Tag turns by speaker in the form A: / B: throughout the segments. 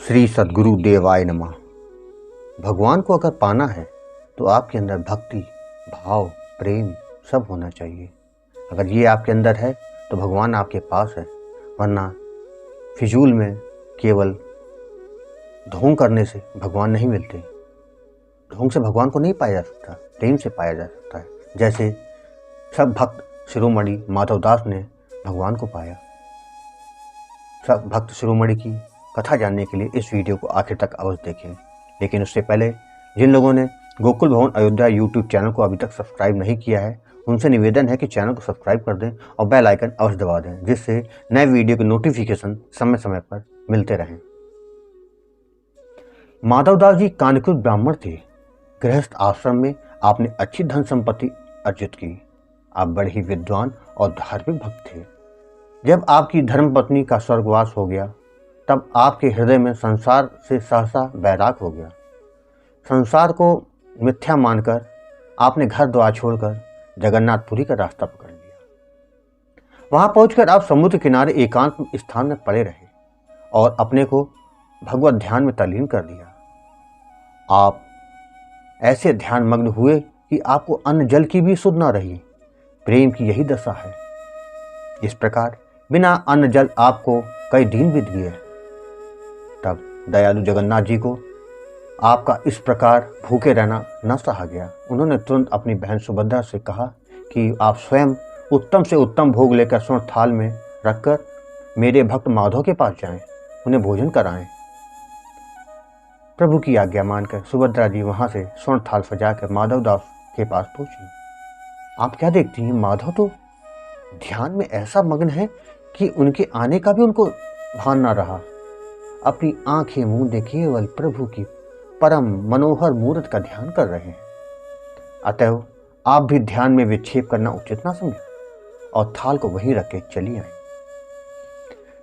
A: श्री सद्गुरु देवाय नमः। भगवान को अगर पाना है तो आपके अंदर भक्ति, भाव, प्रेम सब होना चाहिए। अगर ये आपके अंदर है तो भगवान आपके पास है, वरना फिजूल में केवल ढोंग करने से भगवान नहीं मिलते। ढोंग से भगवान को नहीं पाया जा सकता, प्रेम से पाया जा सकता है। जैसे सब भक्त शिरोमणि माधवदास ने भगवान को पाया। सब भक्त शिरोमणि की कथा जानने के लिए इस वीडियो को आखिर तक अवश्य देखें। लेकिन उससे पहले जिन लोगों ने गोकुल भवन अयोध्या यूट्यूब चैनल को अभी तक सब्सक्राइब नहीं किया है, उनसे निवेदन है कि चैनल को सब्सक्राइब कर दें और बेल आइकन अवश्य दबा दें, जिससे नए वीडियो के नोटिफिकेशन समय समय पर मिलते रहें। माधवदास जी कानिकृत ब्राह्मण थे। गृहस्थ आश्रम में आपने अच्छी धन संपत्ति अर्जित की। आप बड़े ही विद्वान और धार्मिक भक्त थे। जब आपकी धर्मपत्नी का स्वर्गवास हो गया, तब आपके हृदय में संसार से सहसा वैराग हो गया। संसार को मिथ्या मानकर आपने घर द्वार छोड़कर जगन्नाथपुरी का रास्ता पकड़ लिया। वहां पहुंचकर आप समुद्र किनारे एकांत स्थान में पड़े रहे और अपने को भगवत ध्यान में तल्लीन कर दिया। आप ऐसे ध्यान मग्न हुए कि आपको अन्न जल की भी सुध न रही। प्रेम की यही दशा है। इस प्रकार बिना अन्न जल आपको कई दिन बीत गए। तब दयालु जगन्नाथ जी को आपका इस प्रकार भूखे रहना न सहा गया। उन्होंने तुरंत अपनी बहन सुभद्रा से कहा कि आप स्वयं उत्तम से उत्तम भोग लेकर स्वर्ण थाल में रखकर मेरे भक्त माधव के पास जाएं, उन्हें भोजन कराएं। प्रभु की आज्ञा मानकर सुभद्रा जी वहां से स्वर्ण थाल सजाकर माधवदास के पास पहुंची। आप क्या देखती हैं, माधव तो ध्यान में ऐसा मग्न है कि उनके आने का भी उनको भान न रहा। अपनी आंखें मूंदे केवल प्रभु की परम मनोहर मूर्त का ध्यान कर रहे हैं। अतएव आप भी ध्यान में विक्षेप करना उचित ना समझा और थाल को वहीं रख के चली आए।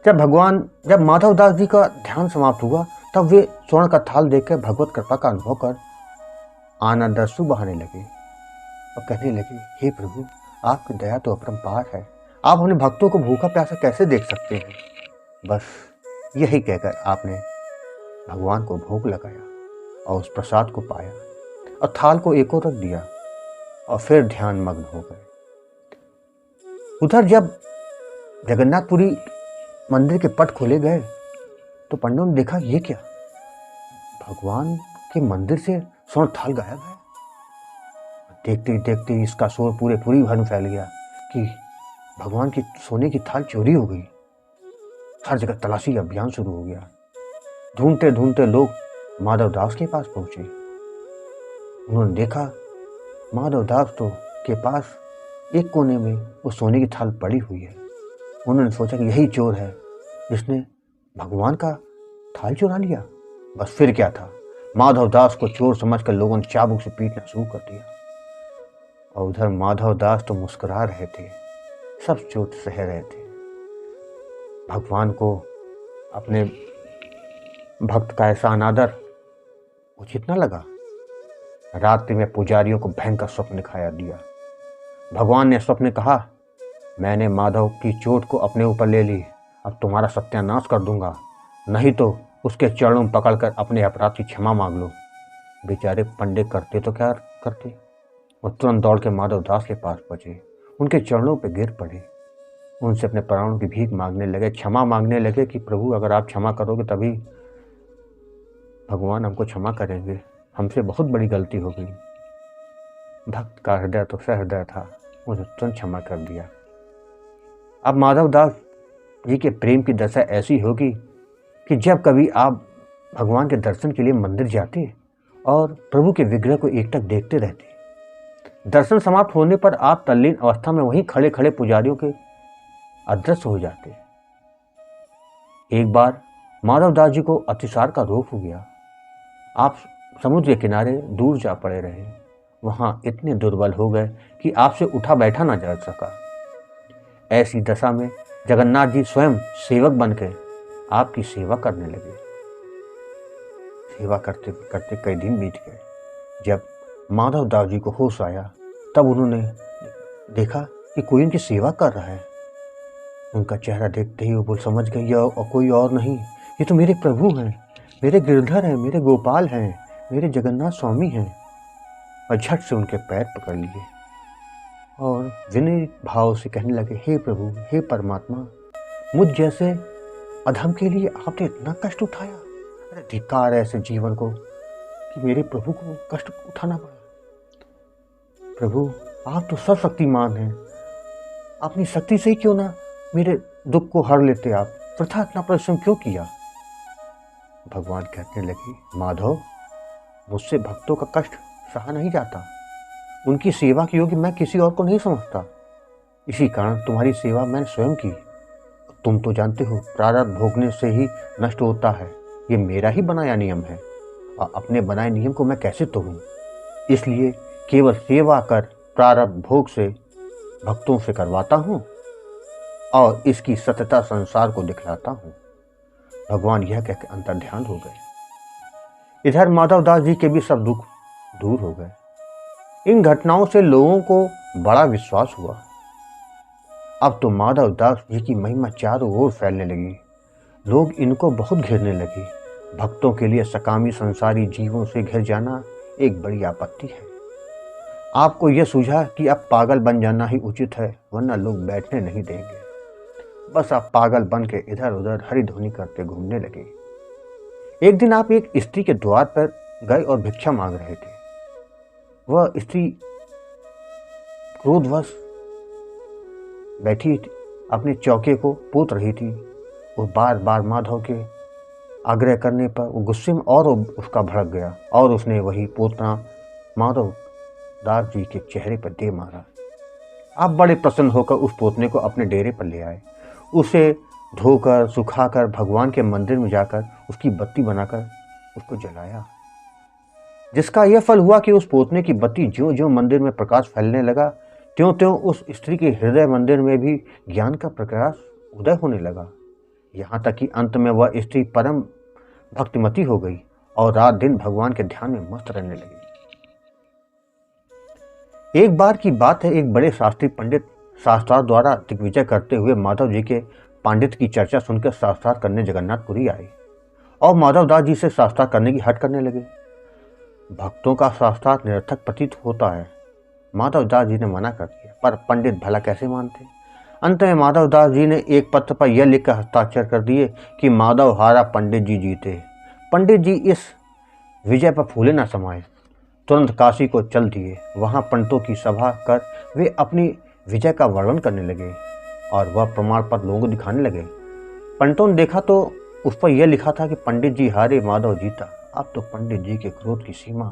A: जब माधवदास जी का ध्यान समाप्त हुआ, तब वे स्वर्ण का थाल देखकर भगवत कृपा का अनुभव कर आनंद अश्रु बहाने लगे और कहने लगे, हे प्रभु, आपकी दया तो अपरंपार है। आप अपने भक्तों को भूखा प्यासा कैसे देख सकते हैं। बस यही कहकर आपने भगवान को भोग लगाया और उस प्रसाद को पाया और थाल को एक ओर रख दिया और फिर ध्यान मग्न हो गए। उधर जब जगन्नाथपुरी मंदिर के पट खोले गए तो पंडितों ने देखा, ये क्या, भगवान के मंदिर से स्वर्ण थाल गायब है। देखते ही देखते इसका शोर पूरे पुरी भर में फैल गया कि भगवान की सोने की थाल चोरी हो गई। हर जगह तलाशी अभियान शुरू हो गया। ढूंढते ढूंढते लोग माधवदास के पास पहुंचे। उन्होंने देखा माधवदास तो के पास एक कोने में वो सोने की थाल पड़ी हुई है। उन्होंने सोचा कि यही चोर है जिसने भगवान का थाल चुरा लिया। बस फिर क्या था, माधवदास को चोर समझकर लोगों ने चाबुक से पीटना शुरू कर दिया। और उधर माधवदास तो मुस्कुरा रहे थे, सब चोट सह रहे थे। भगवान को अपने भक्त का ऐसा अनादर उचित न लगा। रात्रि में पुजारियों को भयंकर स्वप्न दिखाया दिया। भगवान ने स्वप्न कहा, मैंने माधव की चोट को अपने ऊपर ले ली, अब तुम्हारा सत्यानाश कर दूंगा, नहीं तो उसके चरणों में पकड़कर अपने अपराध की क्षमा मांग लो। बेचारे पंडित करते तो क्या करते, वो तुरंत दौड़ के माधवदास के पास पहुंचे, उनके चरणों पर गिर पड़े, उनसे अपने प्राणों की भीख मांगने लगे, क्षमा मांगने लगे कि प्रभु, अगर आप क्षमा करोगे तभी भगवान हमको क्षमा करेंगे, हमसे बहुत बड़ी गलती हो गई। भक्त का हृदय तो सहृदय था, उन्हें तुरंत क्षमा कर दिया। अब माधवदास जी के प्रेम की दशा ऐसी होगी कि जब कभी आप भगवान के दर्शन के लिए मंदिर जाते और प्रभु के विग्रह को एकटक देखते रहते, दर्शन समाप्त होने पर आप तल्लीन अवस्था में वहीं खड़े खड़े पुजारियों के अदृश्य हो जाते। एक बार माधवदास जी को अतिसार का रोग हो गया। आप समुद्र के किनारे दूर जा पड़े रहे। वहां इतने दुर्बल हो गए कि आपसे उठा बैठा ना जा सका। ऐसी दशा में जगन्नाथ जी स्वयं सेवक बनकर आपकी सेवा करने लगे। सेवा करते करते कई दिन बीत गए। जब माधवदास जी को होश आया, तब उन्होंने देखा कि कोई उनकी सेवा कर रहा है। उनका चेहरा देखते ही वो समझ गई, और कोई और नहीं, ये तो मेरे प्रभु हैं। मेरे गिरधर हैं, मेरे गोपाल हैं, मेरे जगन्नाथ स्वामी हैं। और झट से उनके पैर पकड़ लिए और विनय भाव से कहने लगे, हे प्रभु, हे परमात्मा, मुझ जैसे अधम के लिए आपने इतना कष्ट उठाया। अरे धिक्कार है ऐसे जीवन को कि मेरे प्रभु को कष्ट उठाना पड़ा। प्रभु, आप तो सर्वशक्तिमान हैं, अपनी शक्ति से ही क्यों ना मेरे दुख को हर लेते। आप वृथा इतना परिश्रम क्यों किया। भगवान कहने लगे, माधव, मुझसे भक्तों का कष्ट सहा नहीं जाता। उनकी सेवा की योग्य मैं किसी और को नहीं समझता। इसी कारण तुम्हारी सेवा मैंने स्वयं की। तुम तो जानते हो, प्रारब्ध भोगने से ही नष्ट होता है। ये मेरा ही बनाया नियम है और अपने बनाए नियम को मैं कैसे तोड़ूं। इसलिए केवल सेवा कर प्रारब्ध भोग से भक्तों से करवाता हूं और इसकी सत्यता संसार को दिखलाता हूं। भगवान यह कहकर अंतर्ध्यान हो गए। इधर माधवदास जी के भी सब दुख दूर हो गए। इन घटनाओं से लोगों को बड़ा विश्वास हुआ। अब तो माधवदास जी की महिमा चारों ओर फैलने लगी। लोग इनको बहुत घेरने लगे। भक्तों के लिए सकामी संसारी जीवों से घिर जाना एक बड़ी आपत्ति है। आपको यह सूझा कि अब पागल बन जाना ही उचित है, वरना लोग बैठने नहीं देंगे। बस आप पागल बन के इधर उधर हरिध्वनि करते घूमने लगे। एक दिन आप एक स्त्री के द्वार पर गए और भिक्षा मांग रहे थे। वह स्त्री क्रोधवश बैठी अपने चौके को पोत रही थी। वो बार बार माधव के आग्रह करने पर वो गुस्से में और उसका भड़क गया और उसने वही पोतना माधव दास जी के चेहरे पर दे मारा। आप बड़े प्रसन्न होकर उस पोतने को अपने डेरे पर ले आए। उसे धोकर सुखाकर भगवान के मंदिर में जाकर उसकी बत्ती बनाकर उसको जलाया, जिसका यह फल हुआ कि उस पोतने की बत्ती ज्यों ज्यों मंदिर में प्रकाश फैलने लगा, त्यों त्यों उस स्त्री के हृदय मंदिर में भी ज्ञान का प्रकाश उदय होने लगा। यहाँ तक कि अंत में वह स्त्री परम भक्तिमती हो गई और रात दिन भगवान के ध्यान में मस्त रहने लगी। एक बार की बात है, एक बड़े शास्त्री पंडित शास्त्रार्थ द्वारा दिग्विजय करते हुए माधव जी के पांडित्य की चर्चा सुनकर शास्त्रार्थ करने जगन्नाथपुरी आए और माधवदास जी से शास्त्रार्थ करने की हट करने लगे। भक्तों का शास्त्रार्थ निरर्थक प्रतीत होता है। माधवदास जी ने मना कर दिया, पर पंडित भला कैसे मानते। अंत में माधवदास जी ने एक पत्र पर यह लिखकर हस्ताक्षर कर दिए कि माधव हारा, पंडित जी जीते। पंडित जी इस विजय पर फूले न समाये, तुरंत काशी को चल दिए। वहाँ पंडितों की सभा कर वे अपनी विजय का वर्णन करने लगे और वह प्रमाण पत्र लोगों को दिखाने लगे। पंडितों ने देखा तो उस पर यह लिखा था कि पंडित जी हारे, माधव जीता। अब तो पंडित जी के क्रोध की सीमा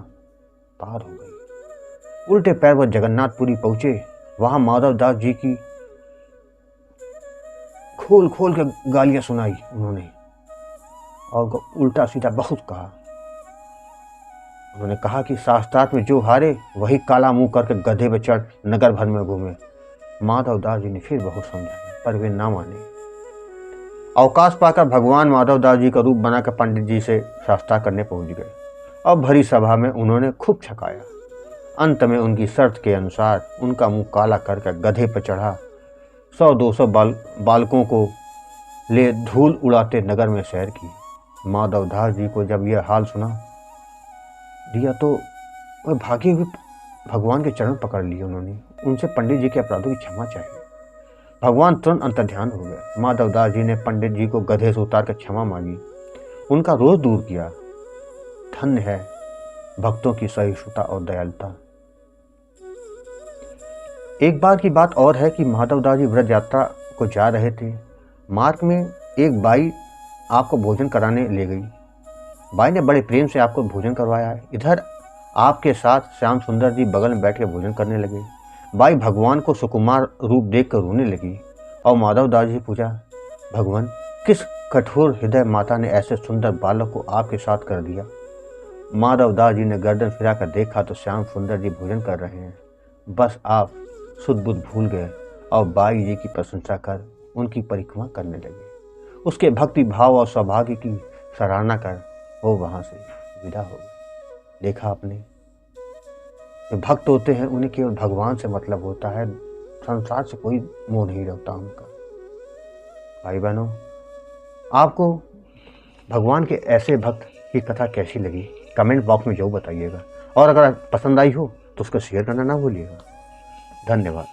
A: पार हो गई। उल्टे पैर वह जगन्नाथपुरी पहुंचे। वहां माधवदास जी की खोल खोल के गालियां सुनाई उन्होंने और उल्टा सीधा बहुत कहा। उन्होंने कहा कि शास्त्रार्थ में जो हारे वही काला मुंह करके गधे पे चढ़ नगर भर में घूमे। माधवदास जी ने फिर बहुत समझाया, पर वे ना माने। अवकाश पाकर भगवान माधवदास जी का रूप बनाकर पंडित जी से शास्त्रार्थ करने पहुंच गए और भरी सभा में उन्होंने खूब छकाया। अंत में उनकी शर्त के अनुसार उनका मुंह काला करके गधे पर चढ़ा 100-200 बालकों को ले धूल उड़ाते नगर में सैर की। माधवदास जी को जब यह हाल सुना दिया तो वह भागे हुए भगवान के चरण पकड़ लिए। उन्होंने उनसे पंडित जी के अपराधों की क्षमा चाहिए। भगवान तुरंत अंतर्ध्यान हो गए। माधवदास जी ने पंडित जी को गधे से उतार कर क्षमा मांगी, उनका रोष दूर किया। धन्य है भक्तों की सहिष्णुता और दयालुता। एक बार की बात और है कि माधवदास जी व्रत यात्रा को जा रहे थे। मार्ग में एक बाई आपको भोजन कराने ले गई। बाई ने बड़े प्रेम से आपको भोजन करवाया है। इधर आपके साथ श्याम सुंदर जी बगल में बैठ के भोजन करने लगे। बाई भगवान को सुकुमार रूप देख कर रोने लगी और माधवदास जी पूछा, भगवान, किस कठोर हृदय माता ने ऐसे सुंदर बालक को आपके साथ कर दिया। माधवदास जी ने गर्दन फिरा कर देखा तो श्याम सुंदर जी भोजन कर रहे हैं। बस आप सुध बुध भूल गए और बाई जी की प्रशंसा कर उनकी परिक्रमा करने लगे। उसके भक्ति भाव और सौभाग्य की सराहना कर वो वहां से विदा हो गए। देखा आपने, जो भक्त होते हैं उन्हें केवल भगवान से मतलब होता है, संसार से कोई मोह नहीं रहता उनका। भाई बहनों, आपको भगवान के ऐसे भक्त ये कथा कैसी लगी कमेंट बॉक्स में जरूर बताइएगा, और अगर पसंद आई हो तो उसको शेयर करना ना भूलिएगा। धन्यवाद।